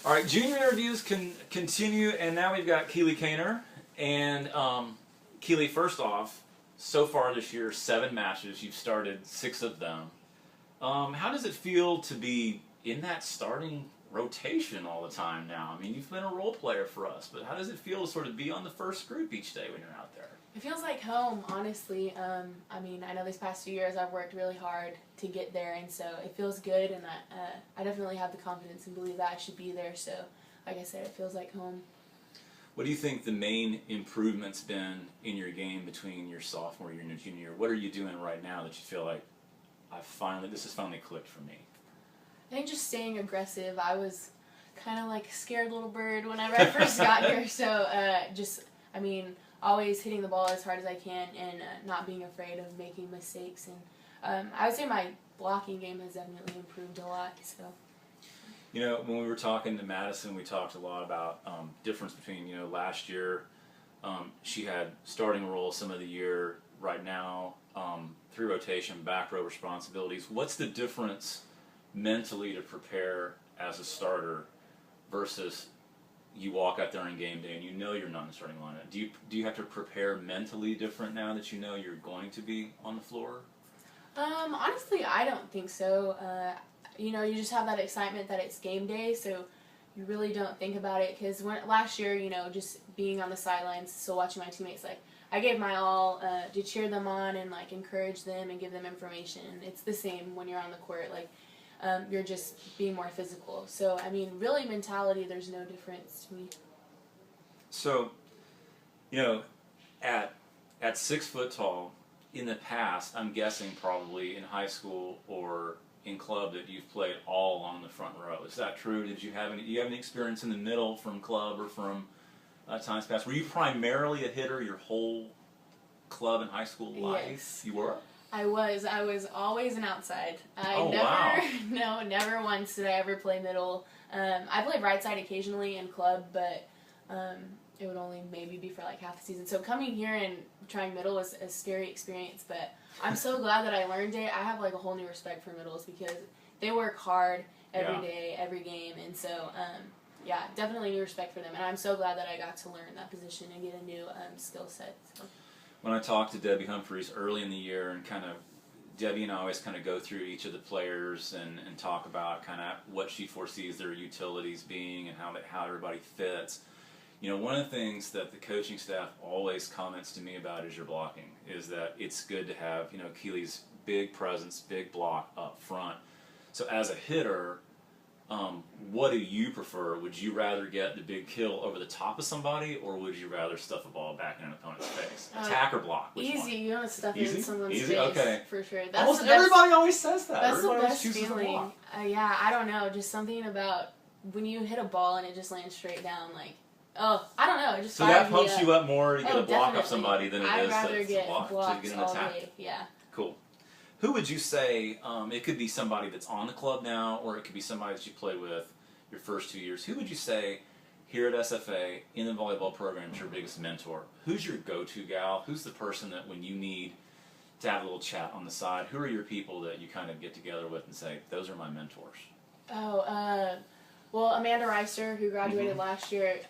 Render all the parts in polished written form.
All right, junior interviews can continue, and now we've got Keeley Kainer. And Keeley, first off, so far this year, 7 matches. You've started 6 of them. How does it feel to be in that starting rotation all the time now? I mean, you've been a role player for us, but how does it feel to sort of be on the first group each day when you're out there? It feels like home, honestly. I mean, I know these past 2 years I've worked really hard to get there, and so it feels good, and I definitely have the confidence and believe that I should be there. So, like I said, it feels like home. What do you think the main improvement's been in your game between your sophomore year and your junior year? What are you doing right now that you feel like, this has finally clicked for me? I think just staying aggressive. I was kind of like a scared little bird whenever I first got here, so always hitting the ball as hard as I can and not being afraid of making mistakes. And I would say my blocking game has definitely improved a lot. So, you know, when we were talking to Madison, we talked a lot about difference between, you know, last year she had starting role some of the year. Right now, 3 rotation, back row responsibilities. What's the difference mentally to prepare as a starter versus you walk out there on game day and you know you're not in the starting lineup? Do you have to prepare mentally different now that you know you're going to be on the floor? Honestly, I don't think so. You know, you just have that excitement that it's game day, so you really don't think about it. Because last year, you know, just being on the sidelines, still watching my teammates, like, I gave my all to cheer them on and, like, encourage them and give them information. It's the same when you're on the court. Like, you're just being more physical. So, I mean, really mentality, there's no difference to me. So, you know, at 6 foot tall, in the past, I'm guessing probably in high school or in club that you've played all along the front row. Is that true? Do you have any experience in the middle from club or from times past? Were you primarily a hitter your whole club and high school life? Yes. You were? I was always an outside. Wow. Never once did I ever play middle. I played right side occasionally in club, but it would only maybe be for like half the season. So coming here and trying middle was a scary experience, but I'm so glad that I learned it. I have like a whole new respect for middles because they work hard every day, every game, and so definitely new respect for them. And I'm so glad that I got to learn that position and get a new skill set. So. When I talked to Debbie Humphreys early in the year, and Debbie and I always kind of go through each of the players and talk about kind of what she foresees their utilities being and how everybody fits. You know, one of the things that the coaching staff always comments to me about is your blocking, is that it's good to have, you know, Keeley's big presence, big block up front. So as a hitter, what do you prefer? Would you rather get the big kill over the top of somebody, or would you rather stuff a ball back in an opponent's face? Attack or block? Which easy. one? You want to stuff it in someone's face. Okay. For sure. Almost everybody always says that. That's Everybody the always best chooses feeling. block. I don't know. Just something about when you hit a ball and it just lands straight down, like, oh, I don't know. It just so that pumps you up more to get a block off somebody than it I'd is rather to get block, blocks to get an all attack. day. Yeah. Cool. Who would you say, it could be somebody that's on the club now, or it could be somebody that you played with your first 2 years. Who would you say here at SFA in the volleyball program is your biggest mentor? Who's your go-to gal? Who's the person that when you need to have a little chat on the side, who are your people that you kind of get together with and say, those are my mentors? Well, Amanda Reister, who graduated last year,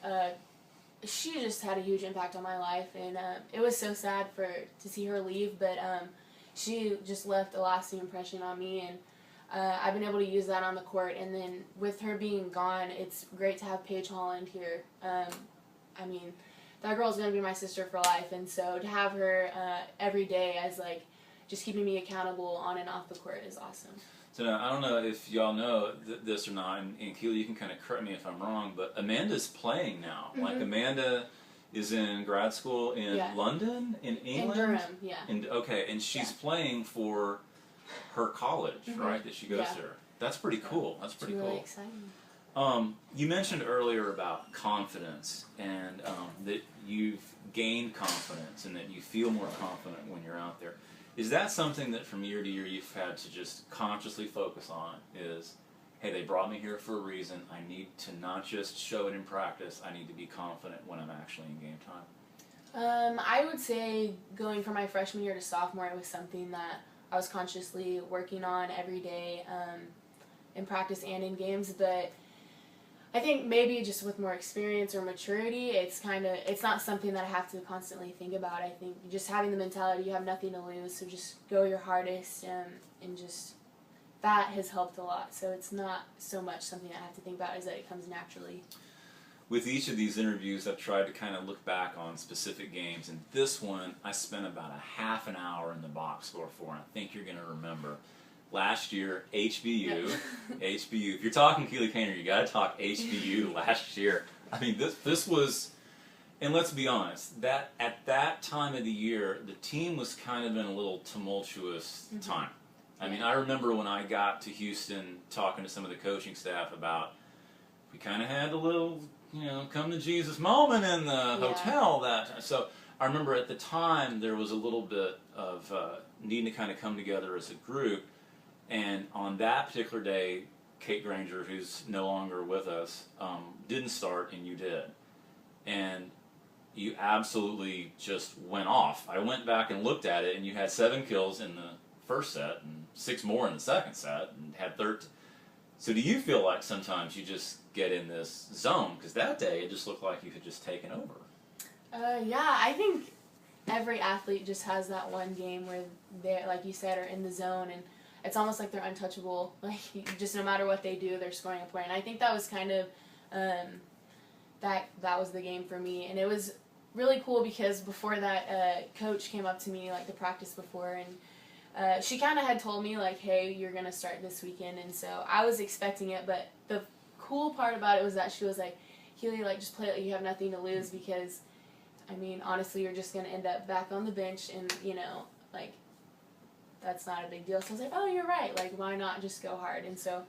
she just had a huge impact on my life, and it was so sad to see her leave, but she just left a lasting impression on me, and I've been able to use that on the court. And then with her being gone, it's great to have Paige Holland here. I mean, that girl's going to be my sister for life, and so to have her every day as like just keeping me accountable on and off the court is awesome. So now, I don't know if y'all know this or not, and Keeley, you can kind of correct me if I'm wrong, but Amanda's playing now. Like, Amanda is in grad school in London, in England? In Durham, yeah. And she's playing for her college, right, that she goes through. That's pretty cool. That's pretty really cool. Exciting. You mentioned earlier about confidence and that you've gained confidence and that you feel more confident when you're out there. Is that something that from year to year you've had to just consciously focus on is, hey, they brought me here for a reason. I need to not just show it in practice. I need to be confident when I'm actually in game time. I would say going from my freshman year to sophomore, it was something that I was consciously working on every day in practice and in games. But I think maybe just with more experience or maturity, it's not something that I have to constantly think about. I think just having the mentality, you have nothing to lose, so just go your hardest, and just that has helped a lot. So it's not so much something I have to think about, is that it comes naturally. With each of these interviews, I've tried to kind of look back on specific games, and this one I spent about a half an hour in the box score for, and I think you're going to remember. Last year, HBU, HBU. If you're talking Keeley Kainer, you got to talk HBU last year. I mean, this was, and let's be honest, that at that time of the year, the team was kind of in a little tumultuous time. I mean, I remember when I got to Houston talking to some of the coaching staff about, we kind of had a little, come to Jesus moment in the hotel that time. So I remember at the time there was a little bit of needing to kind of come together as a group. And on that particular day, Kate Granger, who's no longer with us, didn't start, and you did. And you absolutely just went off. I went back and looked at it, and you had 7 kills in the first set, and 6 more in the second set, and had 13. So do you feel like sometimes you just get in this zone? Because that day, it just looked like you had just taken over. Yeah, I think every athlete just has that one game where they, like you said, are in the zone, and it's almost like they're untouchable. Like, just no matter what they do, they're scoring a point. And I think that was kind of, that was the game for me. And it was really cool because before that, coach came up to me, like, the practice before, and she kind of had told me, like, hey, you're going to start this weekend. And so I was expecting it, but the cool part about it was that she was like, Keeley, like, just play it like you have nothing to lose, because, I mean, honestly, you're just going to end up back on the bench, and, like, that's not a big deal. So I was like, oh, you're right. Like, why not just go hard? And so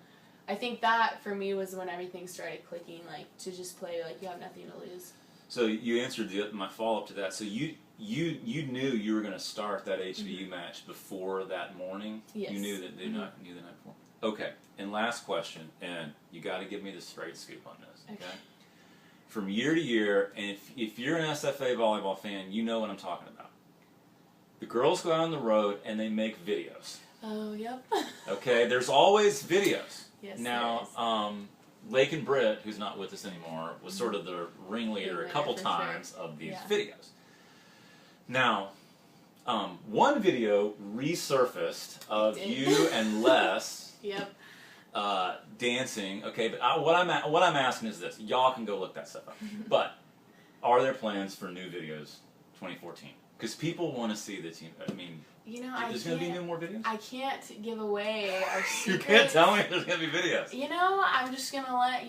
I think that, for me, was when everything started clicking, like, to just play like you have nothing to lose. So you answered my follow-up to that. So you knew you were going to start that HBU match before that morning? Yes. You knew that they knew the night before? Okay. And last question, and you got to give me the straight scoop on this, okay? From year to year, and if you're an SFA volleyball fan, you know what I'm talking about. The girls go out on the road and they make videos. Oh, yep. Okay, there's always videos. Yes, now, Lake and Britt, who's not with us anymore, was sort of the ringleader a couple times of these videos. Now, one video resurfaced of you and Les dancing. Okay, but what I'm asking is this: y'all can go look that stuff up. But are there plans for new videos, 2014? Because people want to see the team. I mean, there's going to be no more videos? I can't give away our secrets. You can't tell me there's going to be videos. I'm just going to let,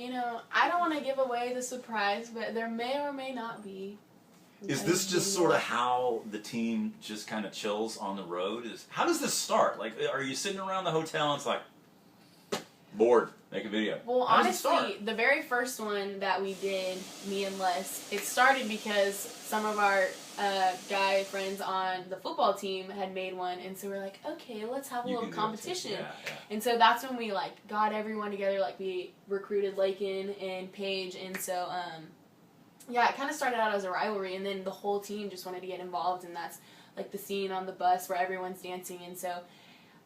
I don't want to give away the surprise, but there may or may not be. Is this just sort of how the team just kind of chills on the road? How does this start? Like, are you sitting around the hotel and it's like, bored, make a video? Well, honestly, the very first one that we did, me and Les, it started because some of our guy friends on the football team had made one, and so we're like, okay, let's have a little competition. And so that's when we got everyone together. Like, we recruited Lakin and Paige, and so it kind of started out as a rivalry, and then the whole team just wanted to get involved, and that's like the scene on the bus where everyone's dancing. And so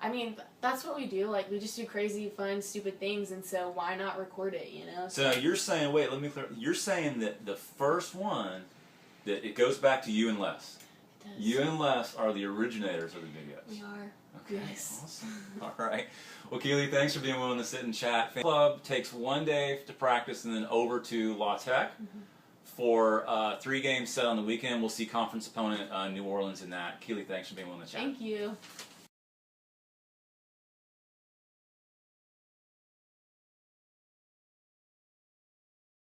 I mean, that's what we do. Like, we just do crazy, fun, stupid things, and so why not record it, So you're saying, wait, let me clear. You're saying that the first one, that it goes back to you and Les. It does. You and Les are the originators of the videos. We are. Okay, yes. Awesome. All right. Well, Keeley, thanks for being willing to sit and chat. Fan Club takes one day to practice and then over to La Tech for 3 games set on the weekend. We'll see conference opponent New Orleans in that. Keeley, thanks for being willing to chat. Thank you.